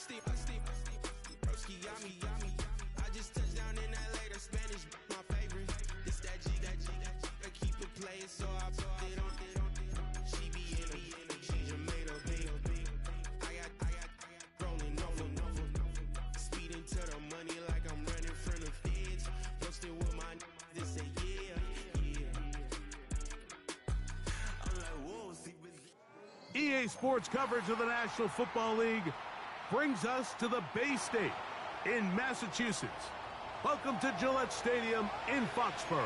I just touched down in LA, the Spanish, my favorite. This that G, I keep it playing, so I put it on. She be in a, she just made a big. I got rolling over. Speeding to the money like I'm running from the feds. Posting with my they say yeah. I'm like, whoa, see. EA Sports coverage of the National Football League brings us to the Bay State in Massachusetts. Welcome to Gillette Stadium in Foxborough.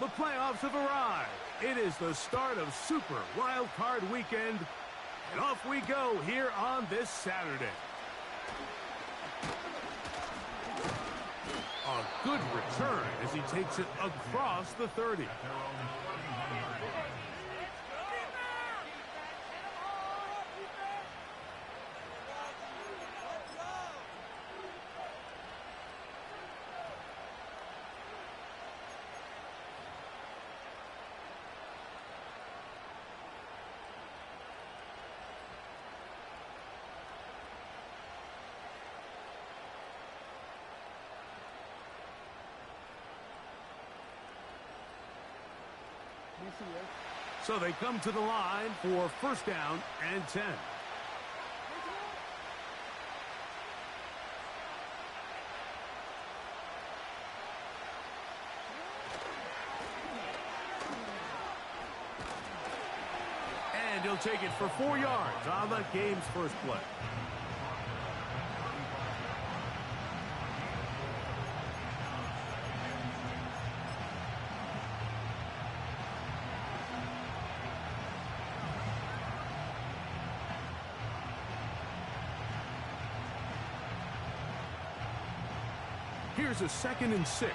The playoffs have arrived. It is the start of Super Wild Card Weekend, and off we go here on this Saturday. A good return as he takes it across the 30. So they come to the line for first down and 10. And he'll take it for 4 yards on the game's first play. Here's a 2nd and 6.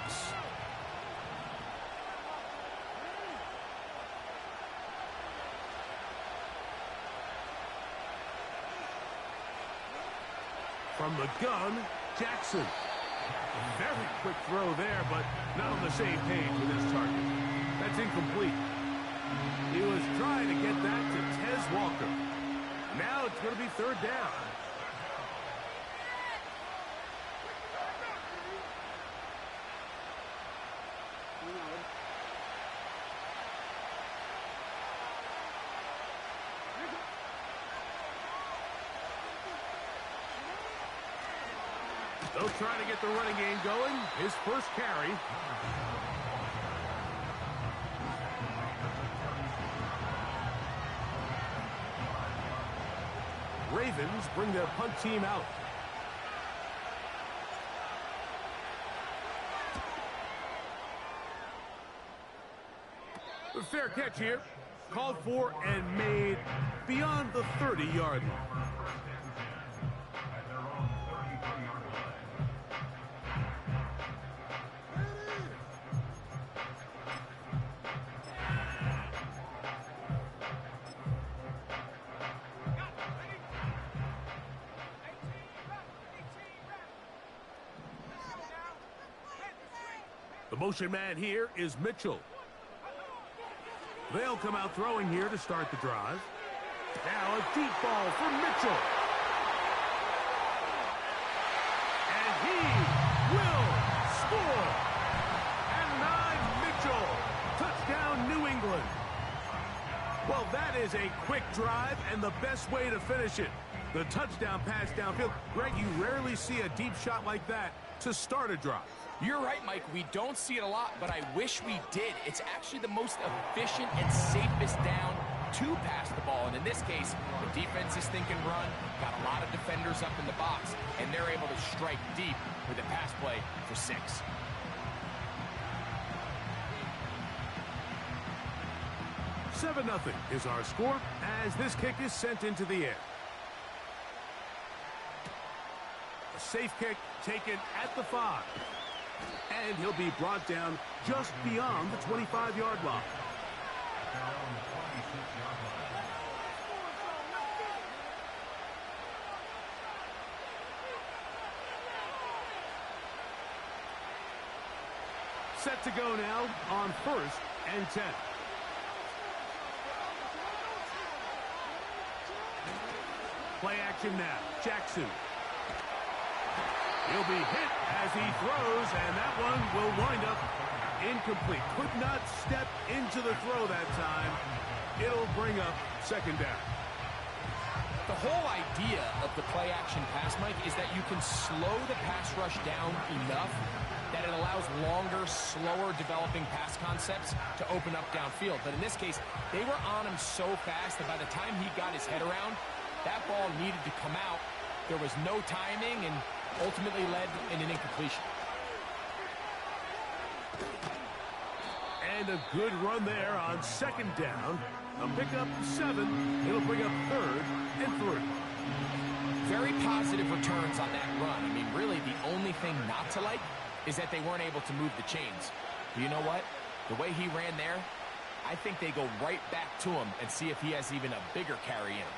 From the gun, Jackson. Very quick throw there, but not on the same page with his target. That's incomplete. He was trying to get that to Tez Walker. Now it's going to be 3rd down. They'll try to get the running game going. His first carry. Ravens bring their punt team out. The fair catch here. Called for and made beyond the 30-yard line. The motion man here is Mitchell. They'll come out throwing here to start the drive. Now a deep ball for Mitchell. And he will score. And 9, Mitchell. Touchdown, New England. Well, that is a quick drive and the best way to finish it. The touchdown pass downfield. Greg, you rarely see a deep shot like that to start a drive. You're right, Mike. We don't see it a lot, but I wish we did. It's actually the most efficient and safest down to pass the ball. And in this case, the defense is thinking run, got a lot of defenders up in the box, and they're able to strike deep with a pass play for 6. Seven 0 is our score as this kick is sent into the air. safe kick taken at the 5. And he'll be brought down just beyond the 25-yard line. Set to go now on 1st and 10. Play action now. Jackson. He'll be hit as he throws, and that one will wind up incomplete. Could not step into the throw that time. It'll bring up 2nd down. The whole idea of the play action pass, Mike, is that you can slow the pass rush down enough that it allows longer, slower developing pass concepts to open up downfield. But in this case, they were on him so fast that by the time he got his head around, that ball needed to come out. There was no timing and ultimately led in an incompletion. And a good run there on 2nd down. A pickup 7. It'll bring up 3rd and 3. Very positive returns on that run. I mean, really, the only thing not to like is that they weren't able to move the chains. But you know what? The way he ran there, I think they go right back to him and see if he has even a bigger carry in.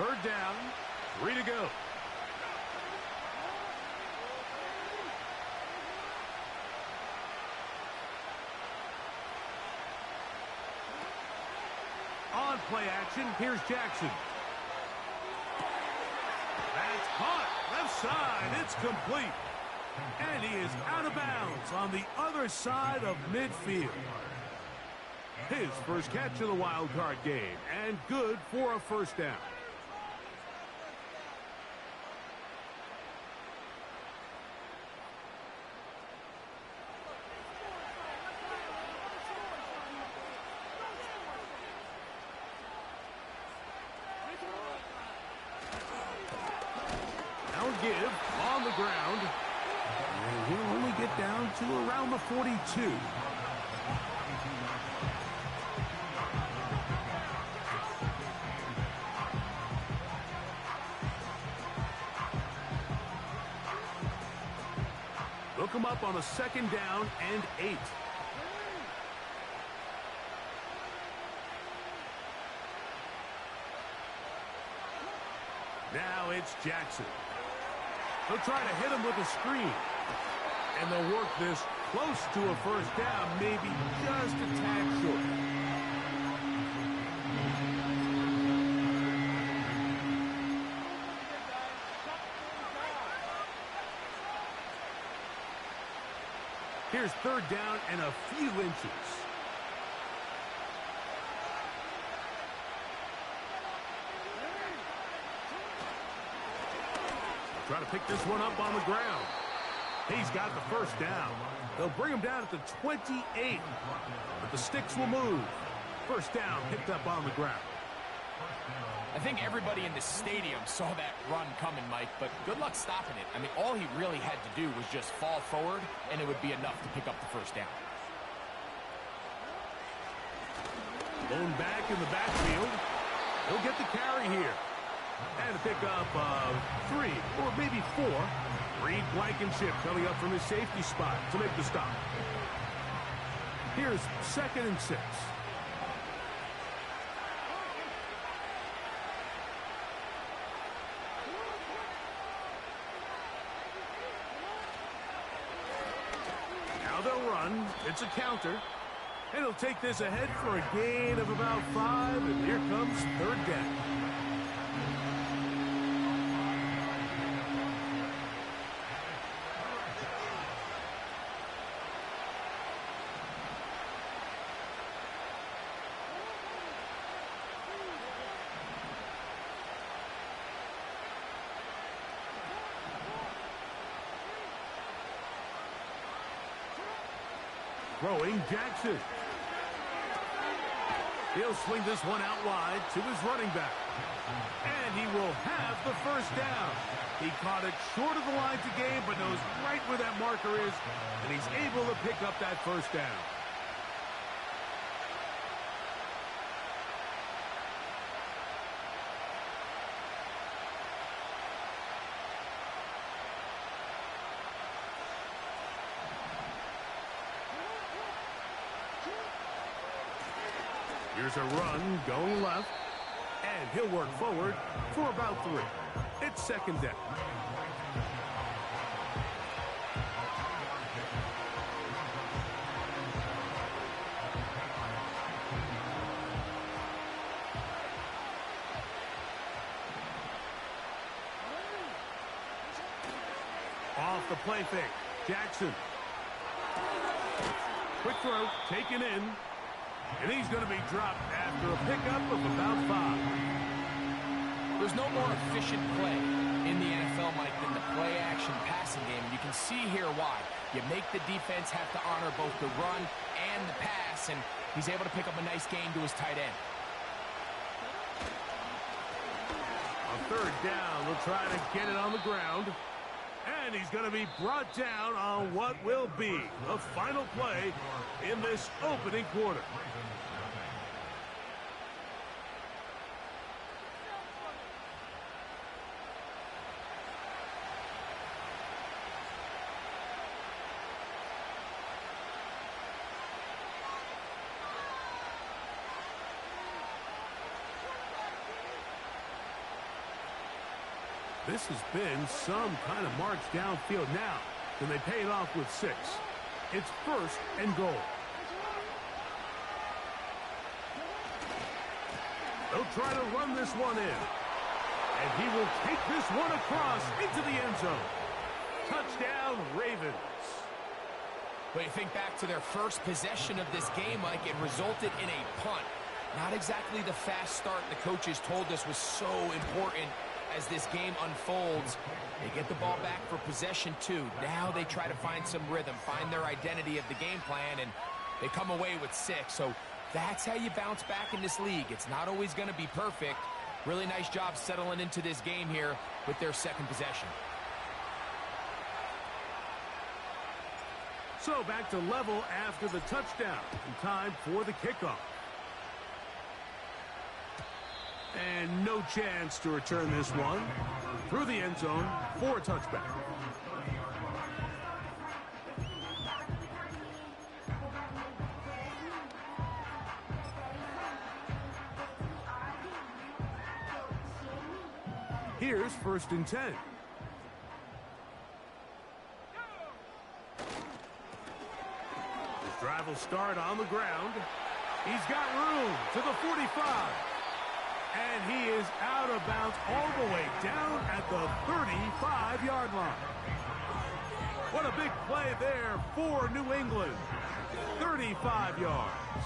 3rd down, 3 to go. On play action, here's Jackson. That's caught. Left side, it's complete. And he is out of bounds on the other side of midfield. His first catch of the wild card game, and good for a 1st down. Give on the ground, and he'll only get down to around the 42. Look him up on a 2nd down and 8. Now it's Jackson. They'll try to hit him with a screen. And they'll work this close to a 1st down, maybe just a tad short. Here's 3rd down and a few inches. Try to pick this one up on the ground. He's got the 1st down. They'll bring him down at the 28. But the sticks will move. 1st down picked up on the ground. I think everybody in the stadium saw that run coming, Mike, but good luck stopping it. I mean, all he really had to do was just fall forward, and it would be enough to pick up the 1st down. Blown back in the backfield. He'll get the carry here. And a pickup of 3 or maybe 4. Reed Blankenship coming up from his safety spot to make the stop. Here's 2nd and 6. Now they'll run. It's a counter. And he'll take this ahead for a gain of about 5. And here comes 3rd down. Throwing Jackson. He'll swing this one out wide to his running back. And he will have the 1st down. He caught it short of the line to gain, but knows right where that marker is, and he's able to pick up that 1st down. Here's a run going left, and he'll work forward for about 3. It's second down. Off the play fake, Jackson. Quick throw, taken in. And he's going to be dropped after a pickup of about 5. There's no more efficient play in the NFL, Mike, than the play-action passing game. You can see here why. You make the defense have to honor both the run and the pass, and he's able to pick up a nice gain to his tight end. On third down, they'll try to get it on the ground. And he's going to be brought down on what will be the final play in this opening quarter. This has been some kind of march downfield now. Can they pay it off with 6? It's first and goal. They'll try to run this one in. And he will take this one across into the end zone. Touchdown, Ravens. But you think back to their first possession of this game, Mike, it resulted in a punt. Not exactly the fast start the coaches told us was so important. As this game unfolds, they get the ball back for possession 2. Now they try to find some rhythm, find their identity of the game plan, and they come away with 6. So that's how you bounce back in this league. It's not always going to be perfect. Really nice job settling into this game here with their second possession. So back to level after the touchdown. And time for the kickoff. And no chance to return this one through the end zone for a touchback. Here's first and 10. His drive will start on the ground. He's got room to the 45. And he is out of bounds all the way down at the 35-yard line. What a big play there for New England. 35 yards.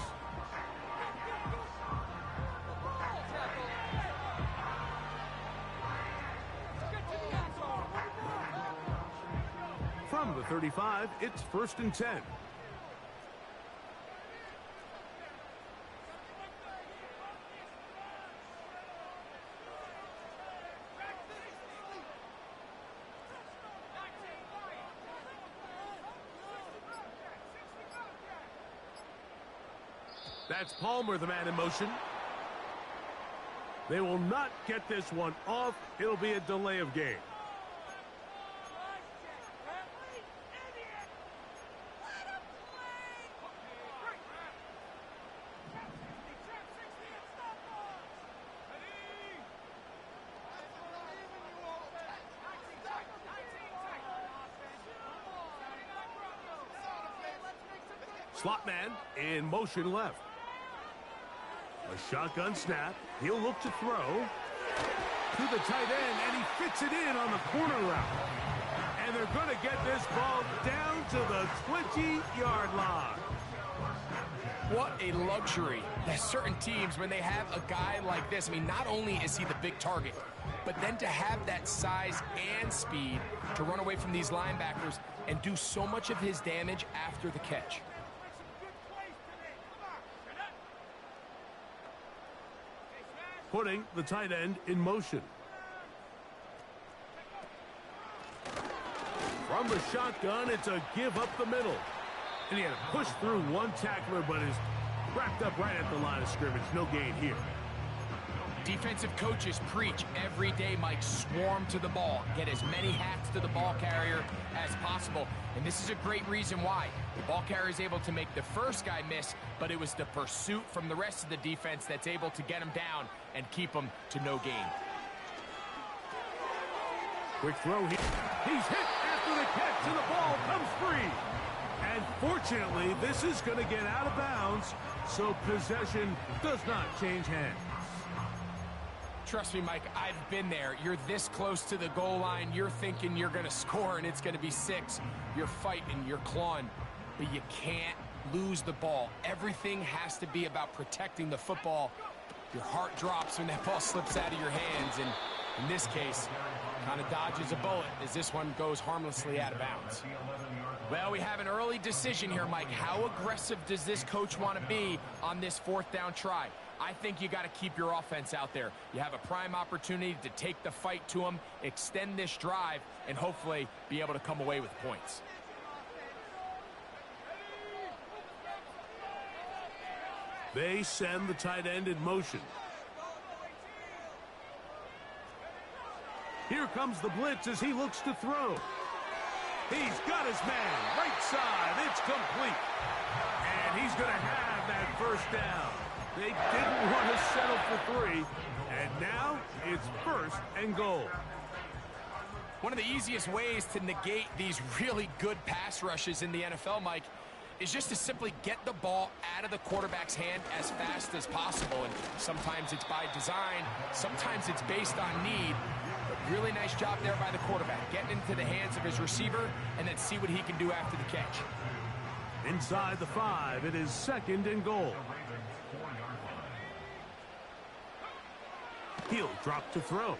From the 35, it's first and 10. That's Palmer, the man in motion. They will not get this one off. It'll be a delay of game. Slot man in motion left. A shotgun snap. He'll look to throw to the tight end, and he fits it in on the corner route. And they're going to get this ball down to the 20-yard line. What a luxury. There's certain teams, when they have a guy like this, I mean, not only is he the big target, but then to have that size and speed to run away from these linebackers and do so much of his damage after the catch. Putting the tight end in motion. From the shotgun, it's a give up the middle. And he had to push through one tackler, but is wrapped up right at the line of scrimmage. No gain here. Defensive coaches preach every day, Mike, swarm to the ball. Get as many hacks to the ball carrier as possible. And this is a great reason why. The ball carrier is able to make the first guy miss, but it was the pursuit from the rest of the defense that's able to get him down and keep him to no gain. Quick throw here. He's hit after the catch, and the ball comes free. And fortunately, this is going to get out of bounds, so possession does not change hands. Trust me, Mike, I've been there. You're this close to the goal line. You're thinking you're going to score, and it's going to be 6. You're fighting, you're clawing, but you can't lose the ball. Everything has to be about protecting the football. Your heart drops when that ball slips out of your hands, and in this case, kind of dodges a bullet as this one goes harmlessly out of bounds. Well, we have an early decision here, Mike. How aggressive does this coach want to be on this 4th down try? I think you got to keep your offense out there. You have a prime opportunity to take the fight to them, extend this drive, and hopefully be able to come away with points. They send the tight end in motion. Here comes the blitz as he looks to throw. He's got his man, right side, it's complete. And he's going to have that first down. They didn't want to settle for 3, and now it's 1st and goal. One of the easiest ways to negate these really good pass rushes in the NFL, Mike, is just to simply get the ball out of the quarterback's hand as fast as possible. And sometimes it's by design, sometimes it's based on need. But really nice job there by the quarterback, getting into the hands of his receiver, and then see what he can do after the catch. Inside the 5, it is 2nd and goal. He'll drop to throw.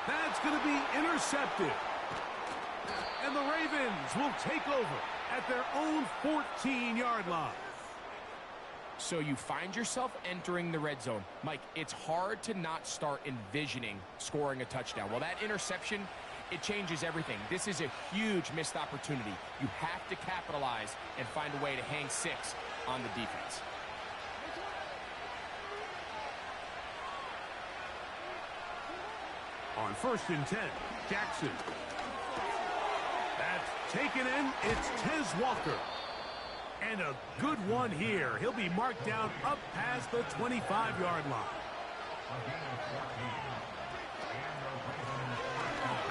That's going to be intercepted. And the Ravens will take over at their own 14-yard line. So you find yourself entering the red zone. Mike, it's hard to not start envisioning scoring a touchdown. Well, that interception, it changes everything. This is a huge missed opportunity. You have to capitalize and find a way to hang 6 on the defense. On 1st and 10, Jackson. That's taken in. It's Tez Walker. And a good one here. He'll be marked down up past the 25-yard line.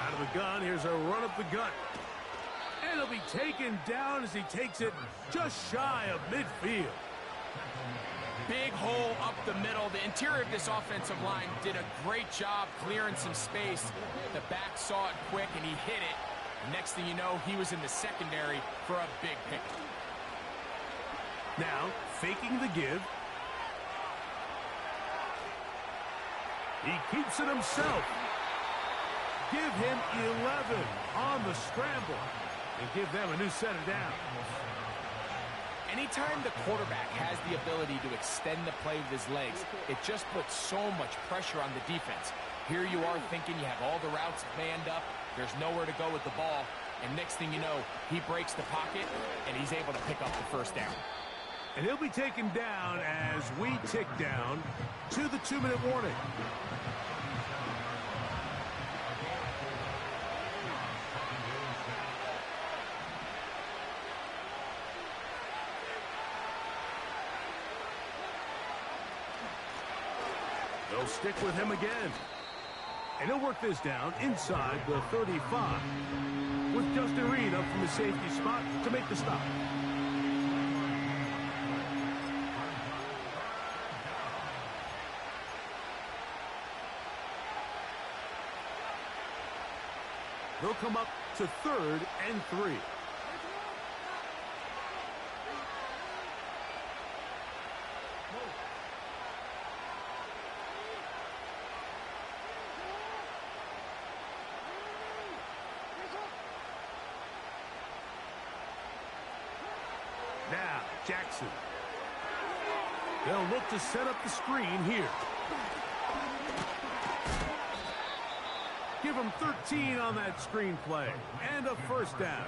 Out of the gun, here's a run up the gut. And he'll be taken down as he takes it just shy of midfield. Big hole up the middle. The interior of this offensive line did a great job clearing some space. The back saw it quick, and he hit it. Next thing you know, he was in the secondary for a big pick. Now, faking the give. He keeps it himself. Give him 11 on the scramble and give them a new set of downs. Anytime the quarterback has the ability to extend the play with his legs, it just puts so much pressure on the defense. Here you are thinking you have all the routes manned up, there's nowhere to go with the ball, and next thing you know, he breaks the pocket, and he's able to pick up the first down. And he'll be taken down as we tick down to the 2-minute warning. They'll stick with him again. And he'll work this down inside the 35 with Justin Reed up from the safety spot to make the stop. They'll come up to 3rd and 3. Now, Jackson. They'll look to set up the screen here. Give him 13 on that screen play. And a first down.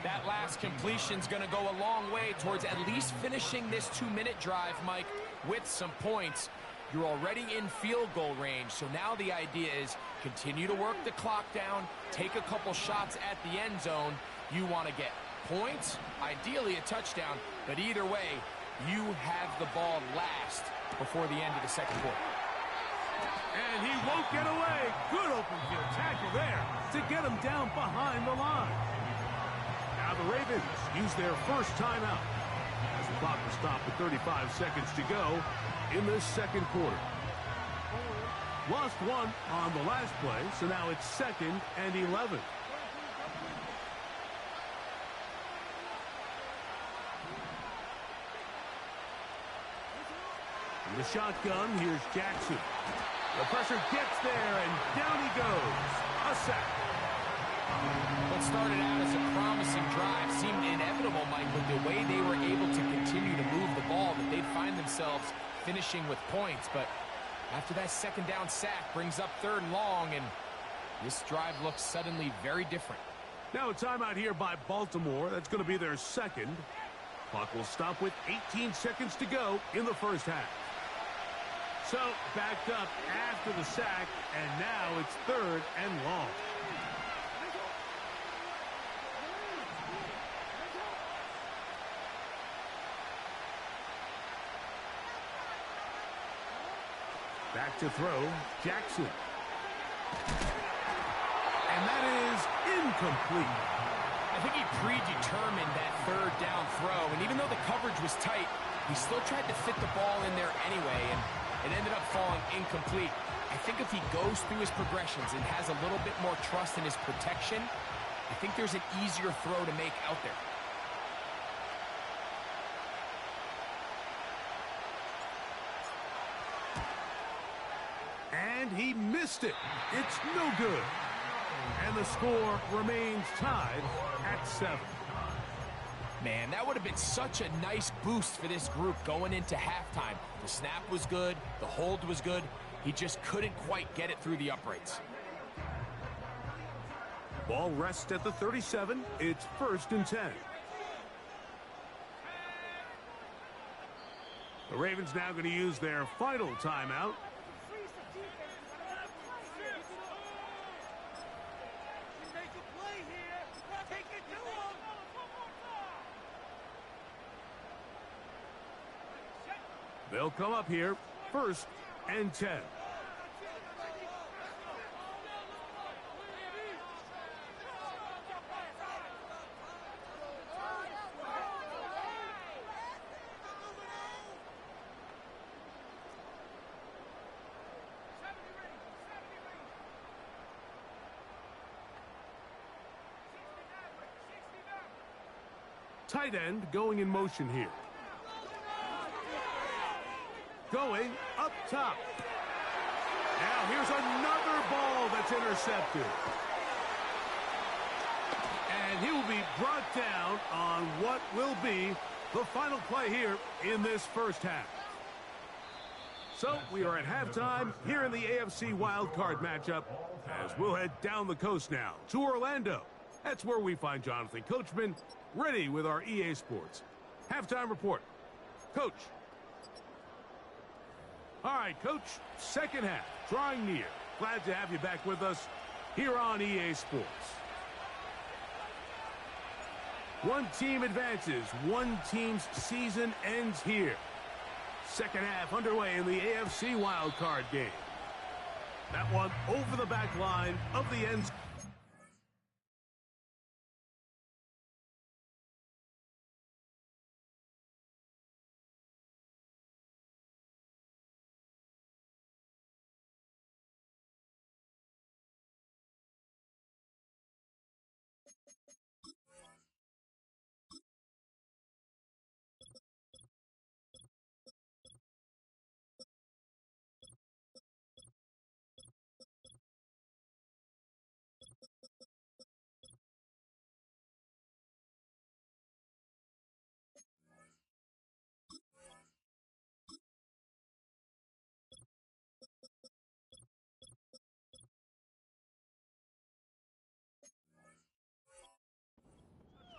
That last completion's going to go a long way towards at least finishing this 2-minute drive, Mike, with some points. You're already in field goal range, so now the idea is continue to work the clock down, take a couple shots at the end zone. You want to get points, ideally a touchdown, but either way, you have the ball last before the end of the second quarter. And he won't get away. Good open field tackle there to get him down behind the line. Now the Ravens use their first timeout as the clock will stop with 35 seconds to go in this second quarter. Lost one on the last play, so now it's 2nd and 11. In the shotgun, here's Jackson. The pressure gets there, and down he goes. A sack. What started out as a promising drive seemed inevitable, Mike, with the way they were able to continue to move the ball, that they'd find themselves finishing with points. But after that second down sack brings up 3rd and long, and this drive looks suddenly very different. Now a timeout here by Baltimore. That's going to be their second. Clock will stop with 18 seconds to go in the first half. So backed up after the sack, and now it's 3rd and long. Back to throw, Jackson. And that is incomplete. I think he predetermined that 3rd down throw, and even though the coverage was tight, he still tried to fit the ball in there anyway, and it ended up falling incomplete. I think if he goes through his progressions and has a little bit more trust in his protection, I think there's an easier throw to make out there. And he missed it. It's no good. And the score remains tied at 7. Man, that would have been such a nice boost for this group going into halftime. The snap was good. The hold was good. He just couldn't quite get it through the uprights. Ball rests at the 37. It's 1st and 10. The Ravens now going to use their final timeout. They'll come up here, 1st and 10. Tight end going in motion here. Going up top. Now here's another ball that's intercepted. And he will be brought down on what will be the final play here in this first half. So we are at halftime here in the AFC wildcard matchup as we'll head down the coast now to Orlando. That's where we find Jonathan Coachman ready with our EA Sports halftime report. Coach. All right, Coach, second half, drawing near. Glad to have you back with us here on EA Sports. One team advances. One team's season ends here. Second half underway in the AFC wildcard game. That one over the back line of the end.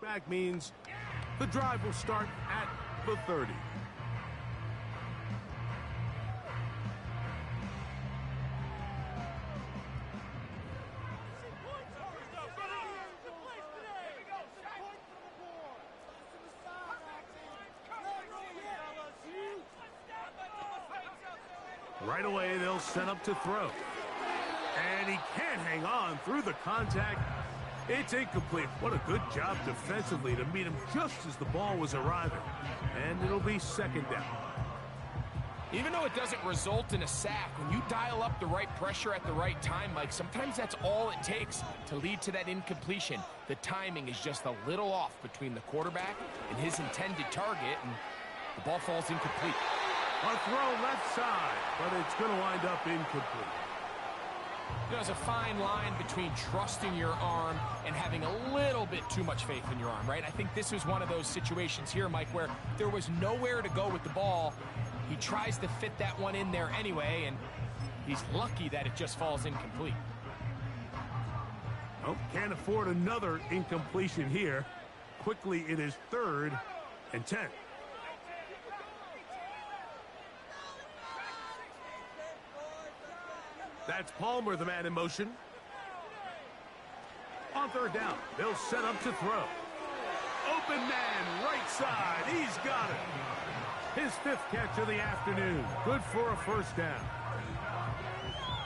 back means the drive will start at the 30. Right away, they'll set up to throw. And he can't hang on through the contact. It's incomplete. What a good job defensively to meet him just as the ball was arriving. And it'll be second down. Even though it doesn't result in a sack, when you dial up the right pressure at the right time, Mike, sometimes that's all it takes to lead to that incompletion. The timing is just a little off between the quarterback and his intended target, and the ball falls incomplete. A throw left side, but it's going to wind up incomplete. You know, there's a fine line between trusting your arm and having a little bit too much faith in your arm, right? I think this was one of those situations here, Mike, where there was nowhere to go with the ball. He tries to fit that one in there anyway, and he's lucky that it just falls incomplete. Oh, can't afford another incompletion here. Quickly, it is 3rd and 10. That's Palmer, the man in motion. On 3rd down, they'll set up to throw. Open man, right side. He's got it. His 5th catch of the afternoon. Good for a 1st down.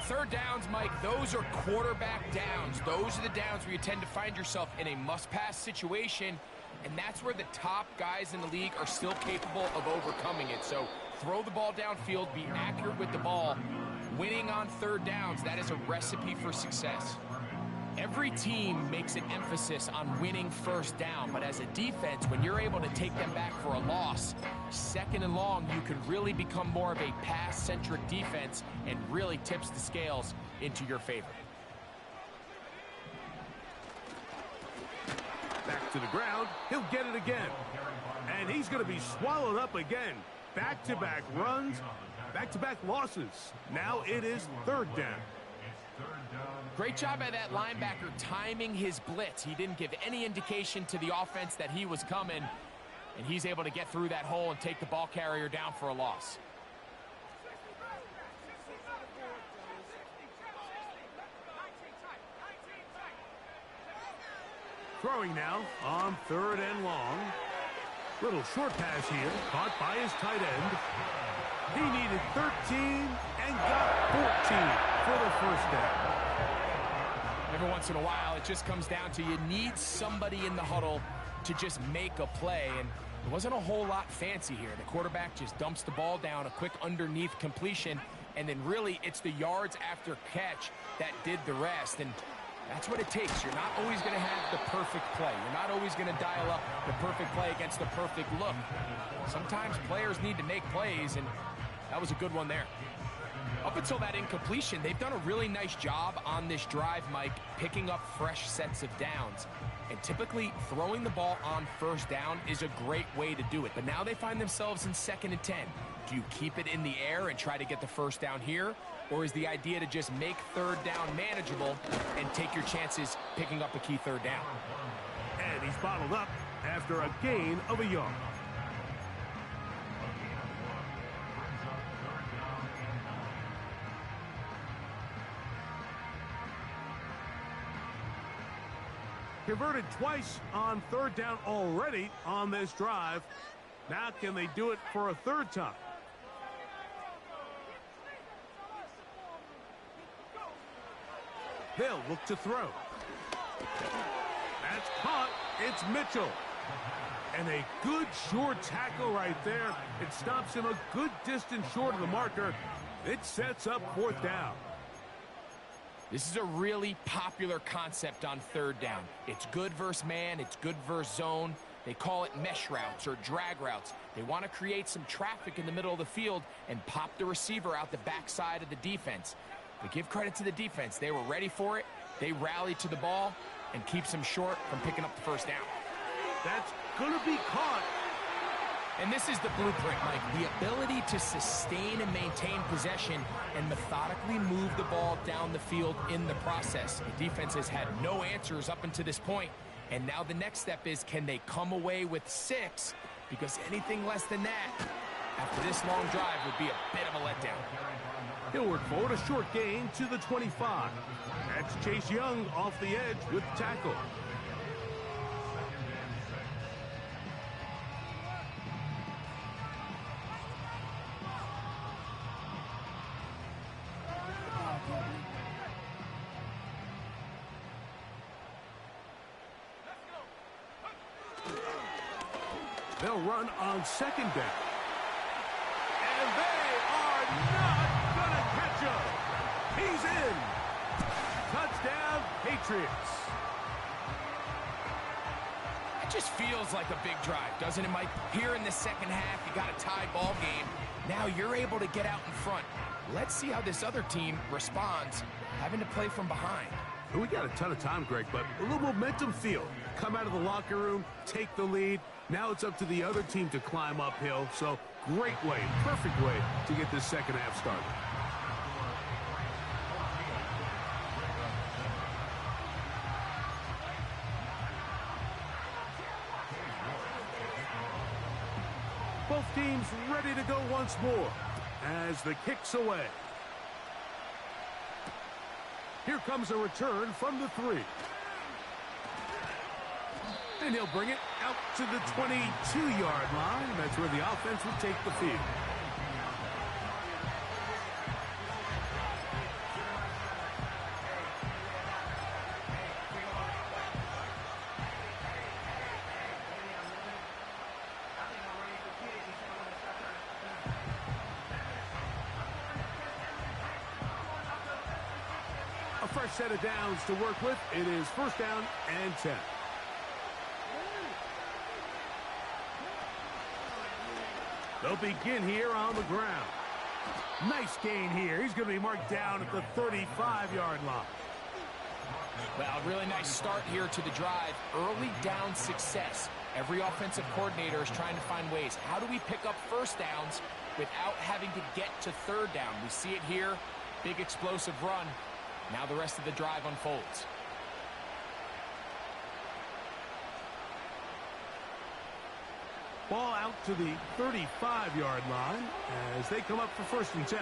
3rd downs, Mike, those are quarterback downs. Those are the downs where you tend to find yourself in a must-pass situation, and that's where the top guys in the league are still capable of overcoming it. So throw the ball downfield, be accurate with the ball. Winning on 3rd downs, that is a recipe for success. Every team makes an emphasis on winning 1st down, but as a defense, when you're able to take them back for a loss, 2nd and long, you can really become more of a pass-centric defense and really tips the scales into your favor. Back to the ground, he'll get it again. And he's going to be swallowed up again. Back-to-back runs. Back-to-back losses. Now it is 3rd down. Great job by that linebacker timing his blitz. He didn't give any indication to the offense that he was coming, and he's able to get through that hole and take the ball carrier down for a loss. Throwing now on 3rd and long. Little short pass here, caught by his tight end. He needed 13 and got 14 for the 1st down. Every once in a while, it just comes down to you need somebody in the huddle to just make a play, and it wasn't a whole lot fancy here. The quarterback just dumps the ball down, a quick underneath completion, and then really it's the yards after catch that did the rest, and that's what it takes. You're not always going to have the perfect play. You're not always going to dial up the perfect play against the perfect look. Sometimes players need to make plays, and that was a good one there. Up until that incompletion, they've done a really nice job on this drive, Mike, picking up fresh sets of downs. And typically, throwing the ball on 1st down is a great way to do it. But now they find themselves in 2nd and 10. Do you keep it in the air and try to get the 1st down here? Or is the idea to just make 3rd down manageable and take your chances picking up a key 3rd down? And he's bottled up after a gain of a yard. Converted twice on 3rd down already on this drive. Now can they do it for a 3rd time? They'll look to throw. That's caught. It's Mitchell. And a good short tackle right there. It stops him a good distance short of the marker. It sets up 4th down. This is a really popular concept on 3rd down. It's good versus man, it's good versus zone. They call it mesh routes or drag routes. They want to create some traffic in the middle of the field and pop the receiver out the backside of the defense. But give credit to the defense. They were ready for it. They rallied to the ball and keeps them short from picking up the 1st down. That's going to be caught. And this is the blueprint, Mike. The ability to sustain and maintain possession and methodically move the ball down the field in the process. The defense has had no answers up until this point, And now the next step is, can they come away with 6? Because anything less than that, after this long drive, would be a bit of a letdown. He'll work forward, a short gain to the 25. That's Chase Young off the edge with the tackle. They'll run on second down. And they are not going to catch him. He's in. Touchdown, Patriots. It just feels like a big drive, doesn't it, Mike? Here in the second half, you got a tie ball game. Now you're able to get out in front. Let's see how this other team responds, having to play from behind. We got a ton of time, Greg, but a little momentum feel. Come out of the locker room, take the lead. Now it's up to the other team to climb uphill. So great way, perfect way to get this second half started. Both teams ready to go once more as the kick's away. Here comes a return from the 3. And he'll bring it out to the 22-yard line. That's where the offense will take the field. A fresh set of downs to work with. It is first down and 10. They'll begin here on the ground. Nice gain here. He's going to be marked down at the 35-yard line. Well, really nice start here to the drive. Early down success. Every offensive coordinator is trying to find ways. How do we pick up first downs without having to get to third down? We see it here. Big explosive run. Now the rest of the drive unfolds. Ball out to the 35-yard line as they come up for first and 10.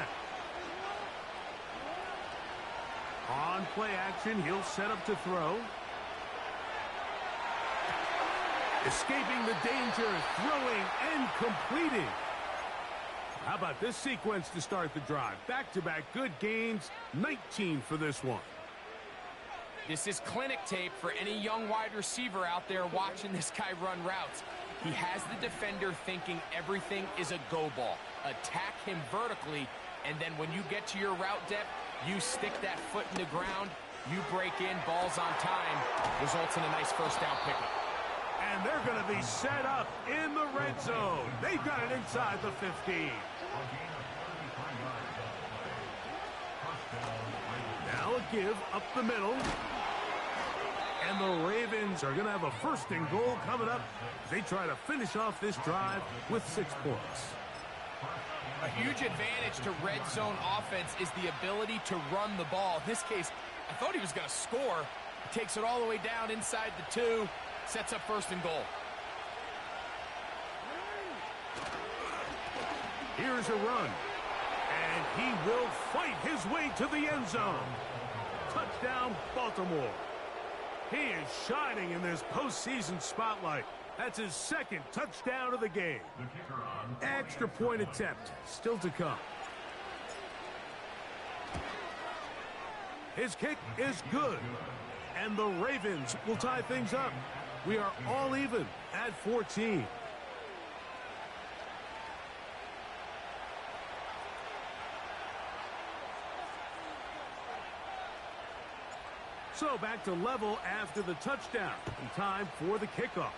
On play action, he'll set up to throw. Escaping the danger, throwing and completing. How about this sequence to start the drive? Back-to-back good gains, 19 for this one. This is clinic tape for any young wide receiver out there watching this guy run routes. He has the defender thinking everything is a go ball. Attack him vertically, and then when you get to your route depth, you stick that foot in the ground, you break in, balls on time, results in a nice first down pickup. And they're going to be set up in the red zone. They've got it inside the 15. Now a give up the middle. And the Ravens are going to have a first and goal coming up. They try to finish off this drive with 6 points. A huge advantage to red zone offense is the ability to run the ball. In this case, I thought he was going to score. He takes it all the way down inside the 2, sets up first and goal. Here's a run. And he will fight his way to the end zone. Touchdown, Baltimore. He is shining in this postseason spotlight. That's his second touchdown of the game. Extra point attempt still to come. His kick is good. And the Ravens will tie things up. We are all even at 14. So back to level after the touchdown. And time for the kickoff.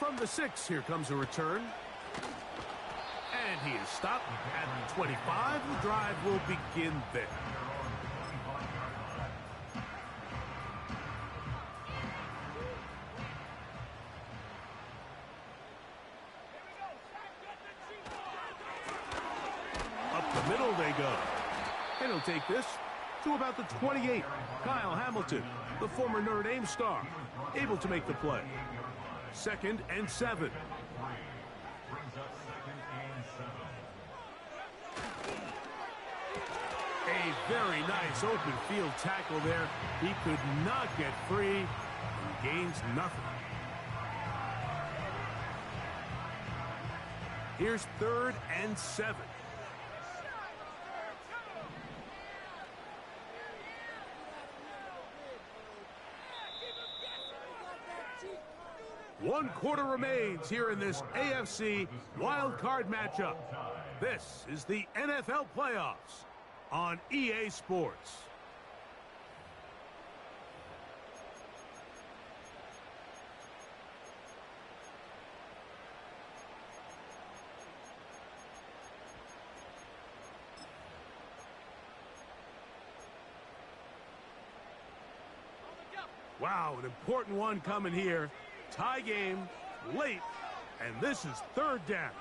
From the 6, here comes a return. And he is stopped at the 25. The drive will begin there. Up the middle they go. And he'll take this to about the 28. Kyle Hamilton, the former Notre Dame star, able to make the play. 2nd and 7. A very nice open field tackle there. He could not get free and gains nothing. Here's 3rd and 7. One quarter remains here in this AFC wild card matchup. This is the NFL playoffs on EA Sports. Wow, an important one coming here. Tie game, late, and this is 3rd down.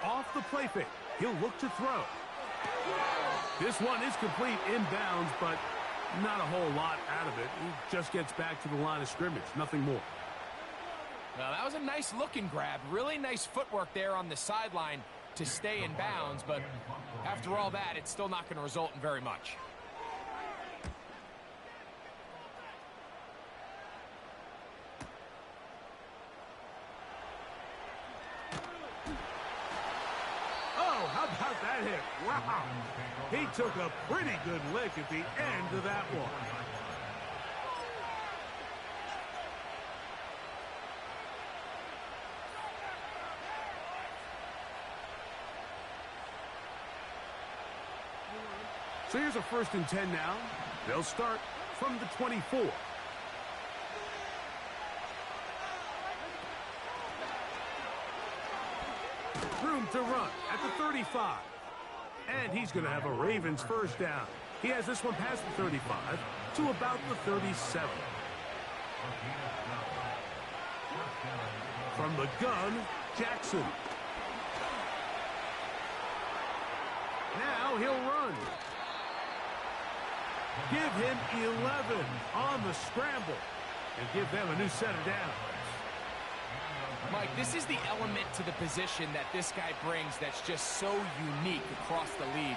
Off the play fake, he'll look to throw. This one is complete inbounds, but not a whole lot out of it. He just gets back to the line of scrimmage, nothing more. Now, that was a nice looking grab. Really nice footwork there on the sideline to stay in bounds, but after all that, it's still not going to result in very much. How about that hit? Wow. He took a pretty good lick at the end of that one. So here's a 1st and 10 now. They'll start from the 24. Room to run at the 35. And he's going to have a Ravens 1st down. He has this one past the 35 to about the 37. From the gun, Jackson. Now he'll run. Give him 11 on the scramble and give them a new set of downs. Mike, this is the element to the position that this guy brings that's just so unique across the league.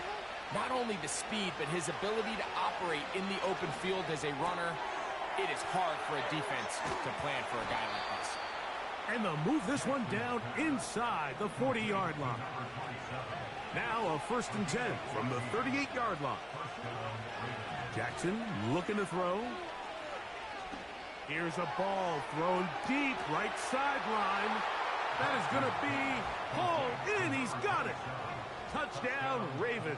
Not only the speed, but his ability to operate in the open field as a runner. It is hard for a defense to plan for a guy like this. And they'll move this one down inside the 40-yard line. Now a 1st and 10 from the 38-yard line. Jackson looking to throw. Here's a ball thrown deep right sideline. That is going to be pulled in. He's got it. Touchdown, Ravens.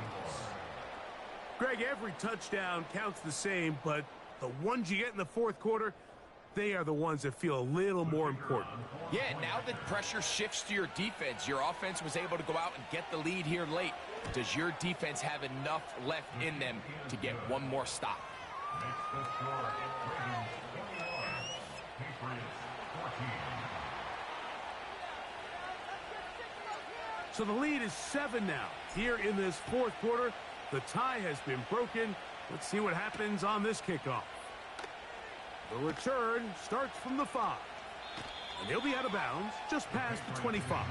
Greg, every touchdown counts the same, but the ones you get in the 4th quarter, they are the ones that feel a little more important. Yeah, now the pressure shifts to your defense. Your offense was able to go out and get the lead here late. Does your defense have enough left in them to get one more stop? So the lead is 7 now. Here in this 4th quarter, the tie has been broken. Let's see what happens on this kickoff. The return starts from the 5. And he'll be out of bounds just past the 25.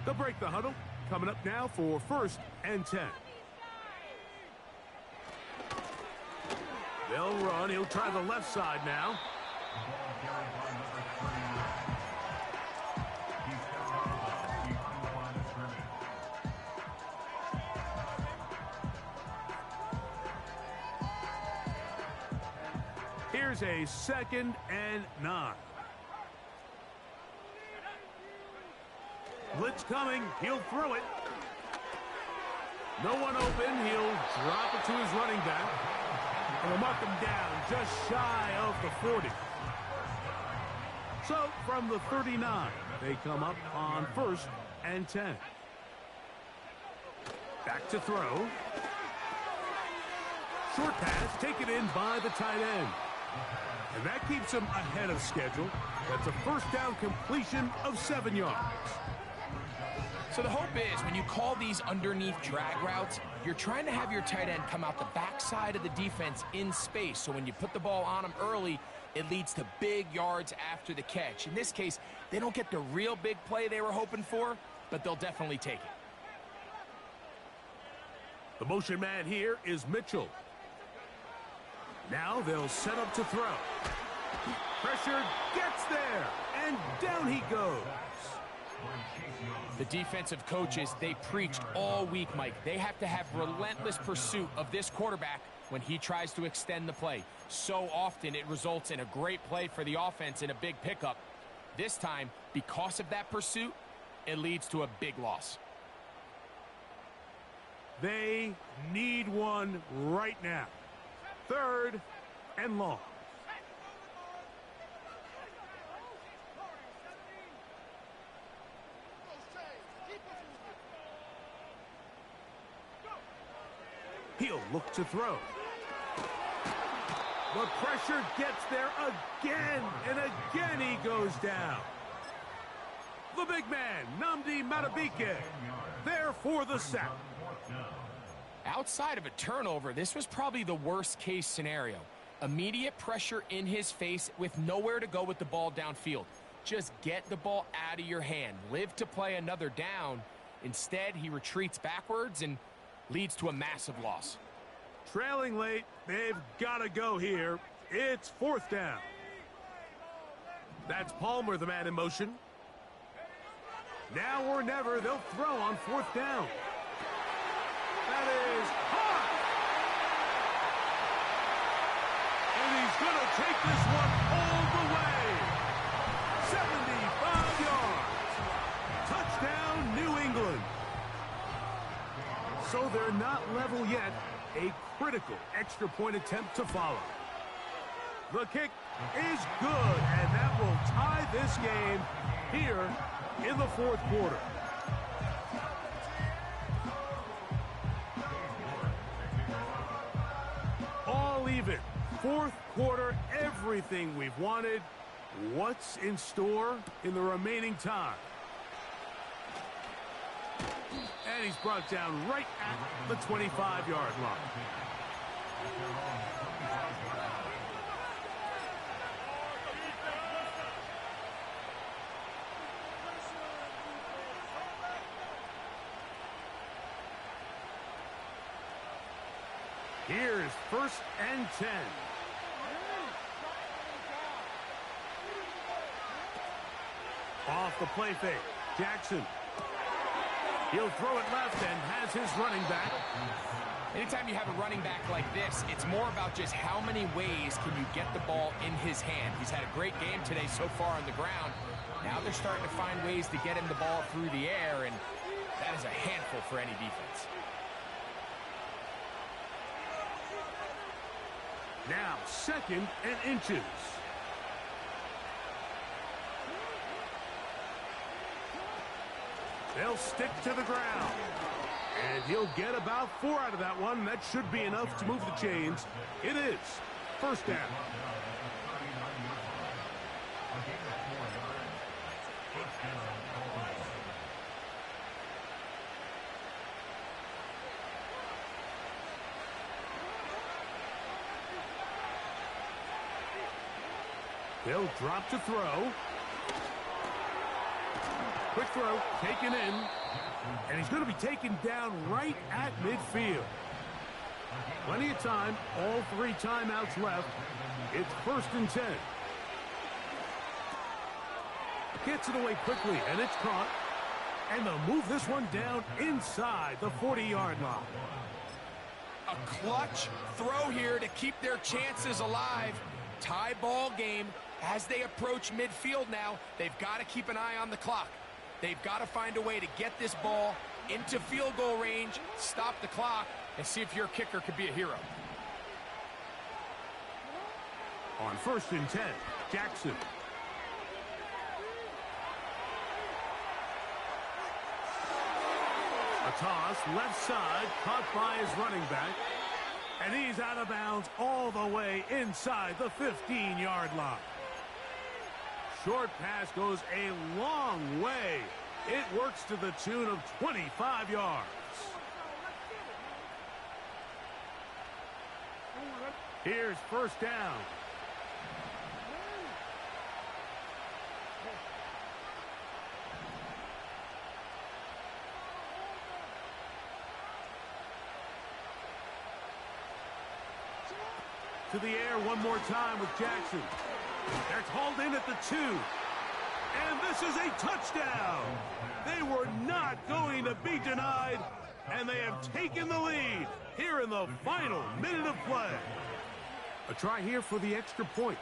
They'll break the huddle. Coming up now for 1st and 10. They'll run. He'll try the left side now. Here's a 2nd and 9. Blitz coming. He'll throw it. No one open. He'll drop it to his running back. And we'll mark him down just shy of the 40. So from the 39, they come up on 1st and 10. Back to throw. Short pass taken in by the tight end. And that keeps him ahead of schedule. That's a first down completion of 7 yards. So the hope is when you call these underneath drag routes, you're trying to have your tight end come out the backside of the defense in space. So when you put the ball on him early, it leads to big yards after the catch. In this case, they don't get the real big play they were hoping for, but they'll definitely take it. The motion man here is Mitchell. Now they'll set up to throw. Pressure gets there, and down he goes. The defensive coaches, they preached all week, Mike. They have to have relentless pursuit of this quarterback when he tries to extend the play. So often it results in a great play for the offense and a big pickup. This time, because of that pursuit, it leads to a big loss. They need one right now. 3rd and long. He'll look to throw. The pressure gets there again, and again he goes down. The big man, Nnamdi Madubuike, there for the sack. Outside of a turnover, this was probably the worst case scenario. Immediate pressure in his face with nowhere to go with the ball downfield. Just get the ball out of your hand. Live to play another down. Instead, he retreats backwards and leads to a massive loss. Trailing late, they've got to go here. It's 4th down. That's Palmer, the man in motion. Now or never, they'll throw on 4th down. That is hot! And he's going to take this one all the way. 75 yards. Touchdown, New England. So they're not level yet. A critical extra point attempt to follow. The kick is good, and that will tie this game here in the 4th quarter. All even. 4th quarter, everything we've wanted. What's in store in the remaining time? And he's brought down right at the 25-yard line. Here's 1st and 10. Off the play fake, Jackson. He'll throw it left and has his running back. Anytime you have a running back like this, it's more about just how many ways can you get the ball in his hand. He's had a great game today so far on the ground. Now they're starting to find ways to get him the ball through the air, and that is a handful for any defense. Now 2nd and inches. They'll stick to the ground. And he'll get about 4 out of that one. That should be enough to move the chains. It is 1st down. They'll drop to throw. Quick throw, taken in, and he's going to be taken down right at midfield. Plenty of time, all 3 timeouts left. It's 1st and 10. Gets it away quickly, and it's caught. And they'll move this one down inside the 40-yard line. A clutch throw here to keep their chances alive. Tie ball game as they approach midfield now. They've got to keep an eye on the clock. They've got to find a way to get this ball into field goal range, stop the clock, and see if your kicker could be a hero. On 1st and 10, Jackson. A toss, left side, caught by his running back. And he's is out of bounds all the way inside the 15-yard line. Short pass goes a long way. It works to the tune of 25 yards. Here's first down. To the air one more time with Jackson. That's hauled in at the 2. And this is a touchdown. They were not going to be denied, and they have taken the lead here in the final minute of play. A try here for the extra point.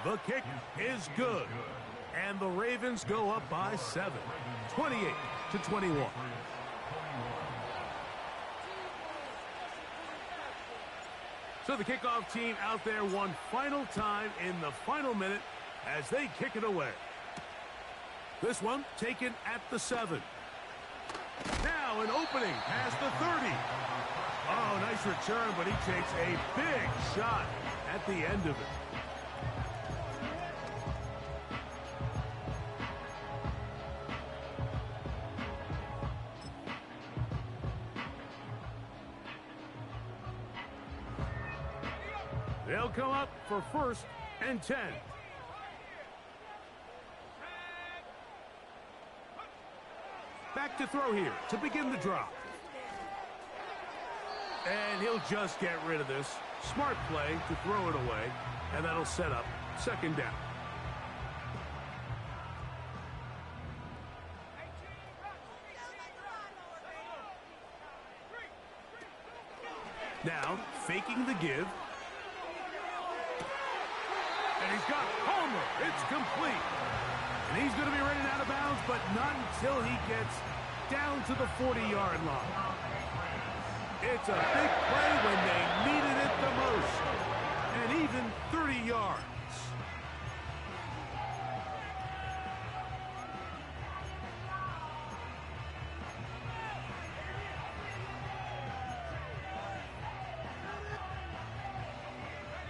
The kick is good, and the Ravens go up by 7, 28-21. So the kickoff team out there one final time in the final minute as they kick it away. This one taken at the 7. Now an opening past the 30. Oh, nice return, but he takes a big shot at the end of it. They'll come up for first and 10. Back to throw here to begin the drop. And he'll just get rid of this. Smart play to throw it away, and that'll set up second down. Now, faking the give. And he's got Palmer. It's complete. And he's going to be running out of bounds, but not until he gets down to the 40-yard line. It's a big play when they needed it the most. And even 30 yards.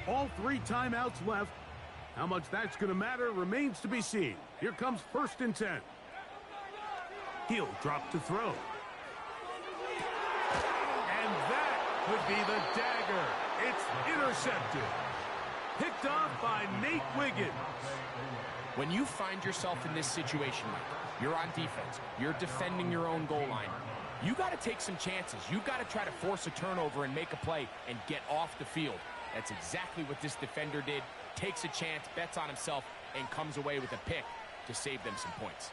All 3 timeouts left. How much that's going to matter remains to be seen. Here comes first and 10. He'll drop to throw. And that could be the dagger. It's intercepted. Picked off by Nate Wiggins. When you find yourself in this situation, Mike, you're on defense, you're defending your own goal line, you got to take some chances. You got to try to force a turnover and make a play and get off the field. That's exactly what this defender did. Takes a chance, bets on himself, and comes away with a pick to save them some points.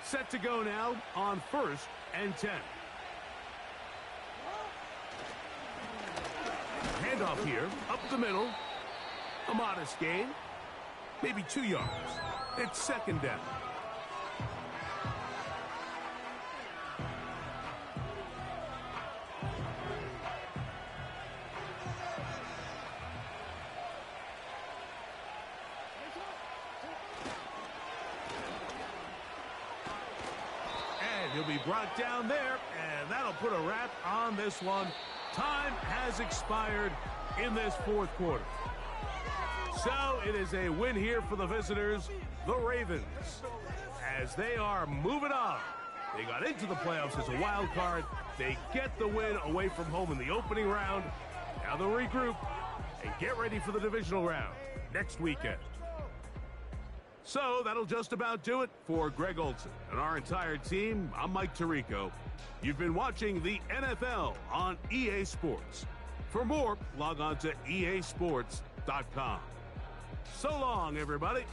Set to go now on first and 10. Handoff here, up the middle. A modest gain. Maybe 2 yards. It's second down. He'll be brought down there, and that'll put a wrap on this one. Time has expired in this fourth quarter. So it is a win here for the visitors, the Ravens, as they are moving on. They got into the playoffs as a wild card. They get the win away from home in the opening round. Now they'll regroup and get ready for the divisional round next weekend. So that'll just about do it for Greg Olson and our entire team. I'm Mike Tirico. You've been watching the NFL on EA Sports. For more, log on to easports.com. So long, everybody.